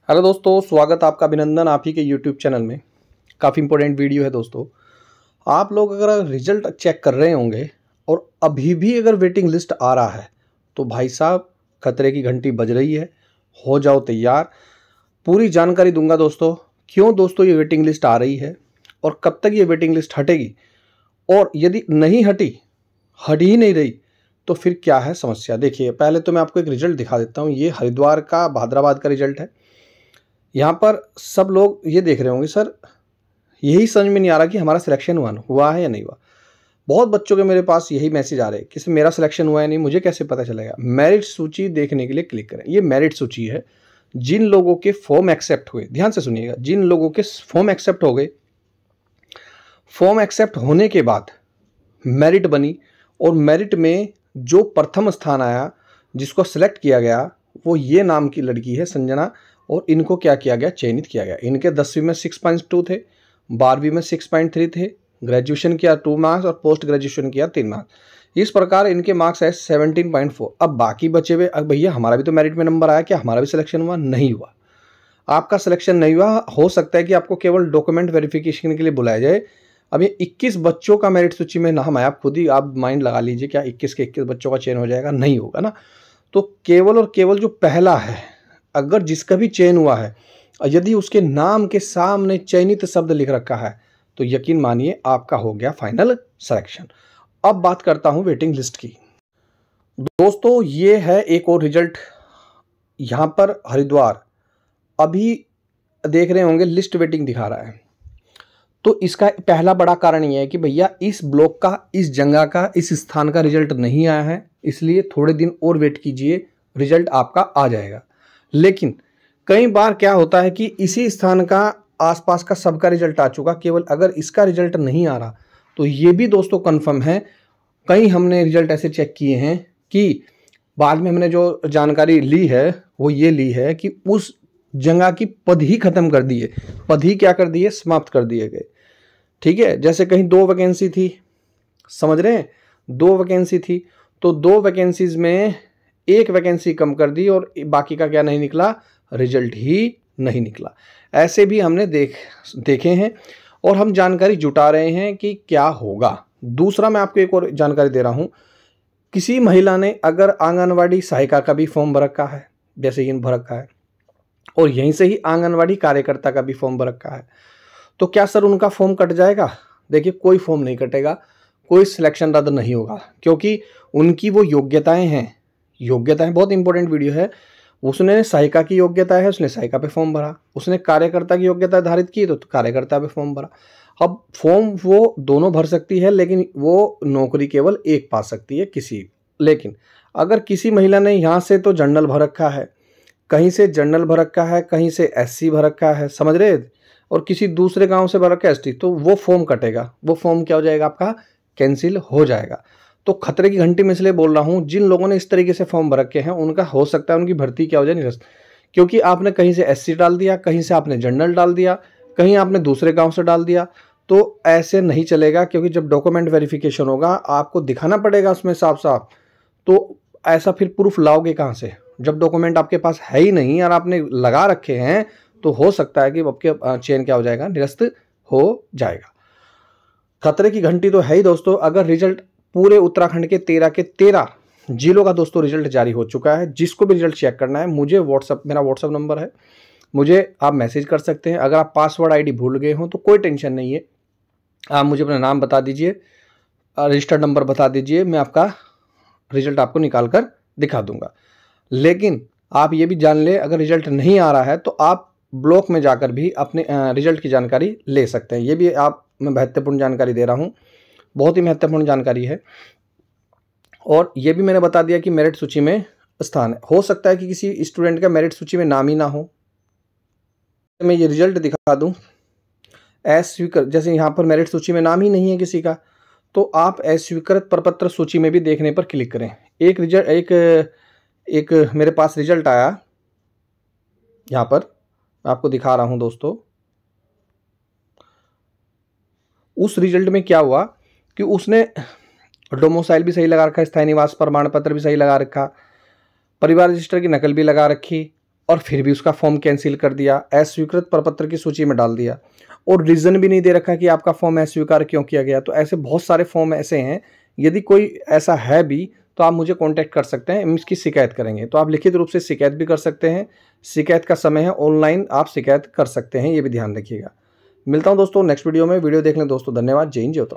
Hello दोस्तों, स्वागत आपका, अभिनंदन आप ही के यूट्यूब चैनल में। काफ़ी इंपॉर्टेंट वीडियो है दोस्तों। आप लोग अगर रिजल्ट चेक कर रहे होंगे और अभी भी अगर वेटिंग लिस्ट आ रहा है तो भाई साहब खतरे की घंटी बज रही है। हो जाओ तैयार, पूरी जानकारी दूंगा दोस्तों। क्यों दोस्तों ये वेटिंग लिस्ट आ रही है और कब तक ये वेटिंग लिस्ट हटेगी, और यदि नहीं हटी, हट ही नहीं रही, तो फिर क्या है समस्या। देखिए, पहले तो मैं आपको एक रिजल्ट दिखा देता हूँ। ये हरिद्वार का, भादराबाद का रिजल्ट है। यहाँ पर सब लोग ये देख रहे होंगे, सर यही समझ में नहीं आ रहा कि हमारा सिलेक्शन हुआ है या नहीं हुआ। बहुत बच्चों के मेरे पास यही मैसेज आ रहे हैं कि सर मेरा सिलेक्शन हुआ है नहीं, मुझे कैसे पता चलेगा। मेरिट सूची देखने के लिए क्लिक करें। ये मेरिट सूची है। जिन लोगों के फॉर्म एक्सेप्ट हुए, ध्यान से सुनिएगा, जिन लोगों के फॉर्म एक्सेप्ट हो गए, फॉर्म एक्सेप्ट होने के बाद मेरिट बनी और मेरिट में जो प्रथम स्थान आया, जिसको सिलेक्ट किया गया, वो ये नाम की लड़की है संजना। और इनको क्या किया गया, चयनित किया गया। इनके 10वीं में 6.2 थे, 12वीं में 6.3 थे, ग्रेजुएशन किया 2 मार्क्स और पोस्ट ग्रेजुएशन किया 3 मार्क्स। इस प्रकार इनके मार्क्स है 17.4। अब बाकी बचे हुए, अब भैया हमारा भी तो मेरिट में नंबर आया, क्या हमारा भी सिलेक्शन हुआ? नहीं हुआ। आपका सिलेक्शन नहीं हुआ। हो सकता है कि आपको केवल डॉक्यूमेंट वेरिफिकेशन के लिए बुलाया जाए। अब ये 21 बच्चों का मेरिट सूची में नाम आया। आप खुद ही आप माइंड लगा लीजिए, क्या 21 के 21 बच्चों का चयन हो जाएगा? नहीं होगा ना। तो केवल और केवल जो पहला है, अगर जिसका भी चयन हुआ है, यदि उसके नाम के सामने चयनित शब्द लिख रखा है, तो यकीन मानिए आपका हो गया फाइनल सिलेक्शन। अब बात करता हूं वेटिंग लिस्ट की। दोस्तों ये है एक और रिजल्ट। यहां पर हरिद्वार अभी देख रहे होंगे लिस्ट वेटिंग दिखा रहा है। तो इसका पहला बड़ा कारण यह है कि भैया इस ब्लॉक का, इस जगह का, इस स्थान का रिजल्ट नहीं आया है, इसलिए थोड़े दिन और वेट कीजिए, रिजल्ट आपका आ जाएगा। लेकिन कई बार क्या होता है कि इसी स्थान का आसपास का सबका रिजल्ट आ चुका, केवल अगर इसका रिजल्ट नहीं आ रहा, तो ये भी दोस्तों कंफर्म है। कई हमने रिजल्ट ऐसे चेक किए हैं कि बाद में हमने जो जानकारी ली है वो ये ली है कि उस जगह की पद ही खत्म कर दिए, पद ही क्या कर दिए, समाप्त कर दिए गए। ठीक है, जैसे कहीं 2 वैकेंसी थी, समझ रहे हैं, 2 वैकेंसी थी, तो 2 वैकेंसीज में 1 वैकेंसी कम कर दी और बाकी का क्या नहीं निकला, रिजल्ट ही नहीं निकला। ऐसे भी हमने देखे हैं और हम जानकारी जुटा रहे हैं कि क्या होगा। दूसरा मैं आपको एक और जानकारी दे रहा हूं। किसी महिला ने अगर आंगनवाड़ी सहायिका का भी फॉर्म भर रखा है, जैसे इन भर रखा है, और यहीं से ही आंगनवाड़ी कार्यकर्ता का भी फॉर्म भर रखा है, तो क्या सर उनका फॉर्म कट जाएगा? देखिए, कोई फॉर्म नहीं कटेगा, कोई सिलेक्शन रद्द नहीं होगा, क्योंकि उनकी वो योग्यताएं हैं। योग्यताएं बहुत इंपॉर्टेंट वीडियो है। उसने सहायिका की योग्यता है, उसने सहायिका पे फॉर्म भरा। उसने कार्यकर्ता की योग्यता धारित की तो कार्यकर्ता पे फॉर्म भरा। अब फॉर्म वो दोनों भर सकती है, लेकिन वो नौकरी केवल एक पा सकती है किसी। लेकिन अगर किसी महिला ने यहाँ से तो जनरल भर रखा है, कहीं से जनरल भर रखा है, कहीं से SC भर रखा है, समझ रहे, और किसी दूसरे गांव से भर रखा है ST, तो वो फॉर्म कटेगा। वो फॉर्म क्या हो जाएगा, आपका कैंसिल हो जाएगा। तो खतरे की घंटी में इसलिए बोल रहा हूं, जिन लोगों ने इस तरीके से फॉर्म भर रखे हैं उनका हो सकता है उनकी भर्ती क्या हो जाए, निरस्त। क्योंकि आपने कहीं से SC डाल दिया, कहीं से आपने जनरल डाल दिया, कहीं आपने दूसरे गांव से डाल दिया, तो ऐसे नहीं चलेगा। क्योंकि जब डॉक्यूमेंट वेरिफिकेशन होगा आपको दिखाना पड़ेगा उसमें साफ साफ। तो ऐसा फिर प्रूफ लाओगे कहाँ से, जब डॉक्यूमेंट आपके पास है ही नहीं और आपने लगा रखे हैं? तो हो सकता है कि आपके चयन क्या हो जाएगा, निरस्त हो जाएगा। खतरे की घंटी तो है ही दोस्तों। अगर रिजल्ट पूरे उत्तराखंड के 13 जिलों का दोस्तों रिजल्ट जारी हो चुका है, जिसको भी रिजल्ट चेक करना है, मुझे मेरा व्हाट्सअप नंबर है, मुझे आप मैसेज कर सकते हैं। अगर आप पासवर्ड ID भूल गए हो तो कोई टेंशन नहीं है, आप मुझे अपना नाम बता दीजिए, रजिस्टर्ड नंबर बता दीजिए, मैं आपका रिजल्ट आपको निकाल कर दिखा दूंगा। लेकिन आप ये भी जान ले, अगर रिजल्ट नहीं आ रहा है तो आप ब्लॉक में जाकर भी अपने रिजल्ट की जानकारी ले सकते हैं। ये भी मैं महत्वपूर्ण जानकारी दे रहा हूँ, बहुत ही महत्वपूर्ण जानकारी है। और ये भी मैंने बता दिया कि मेरिट सूची में स्थान है। हो सकता है कि किसी स्टूडेंट का मेरिट सूची में नाम ही ना हो। मैं ये रिजल्ट दिखा दूं, अस्वीकृत, जैसे यहाँ पर मेरिट सूची में नाम ही नहीं है किसी का, तो आप अस्वीकृत प्रपत्र सूची में भी देखने पर क्लिक करें। एक मेरे पास रिजल्ट आया, यहाँ पर मैं आपको दिखा रहा हूँ दोस्तों। उस रिजल्ट में क्या हुआ कि उसने डोमिसाइल भी सही लगा रखा, स्थायी निवास प्रमाण पत्र भी सही लगा रखा, परिवार रजिस्टर की नकल भी लगा रखी, और फिर भी उसका फॉर्म कैंसिल कर दिया, अस्वीकृत प्रपत्र की सूची में डाल दिया और रीज़न भी नहीं दे रखा कि आपका फॉर्म अस्वीकार क्यों किया गया। तो ऐसे बहुत सारे फॉर्म ऐसे हैं, यदि कोई ऐसा है भी तो आप मुझे कॉन्टैक्ट कर सकते हैं, हम इसकी शिकायत करेंगे। तो आप लिखित रूप से शिकायत भी कर सकते हैं, शिकायत का समय है, ऑनलाइन आप शिकायत कर सकते हैं, ये भी ध्यान रखिएगा। मिलता हूँ दोस्तों नेक्स्ट वीडियो में। वीडियो देखने दोस्तों धन्यवाद। जय हिंद, जय उत्तराखंड।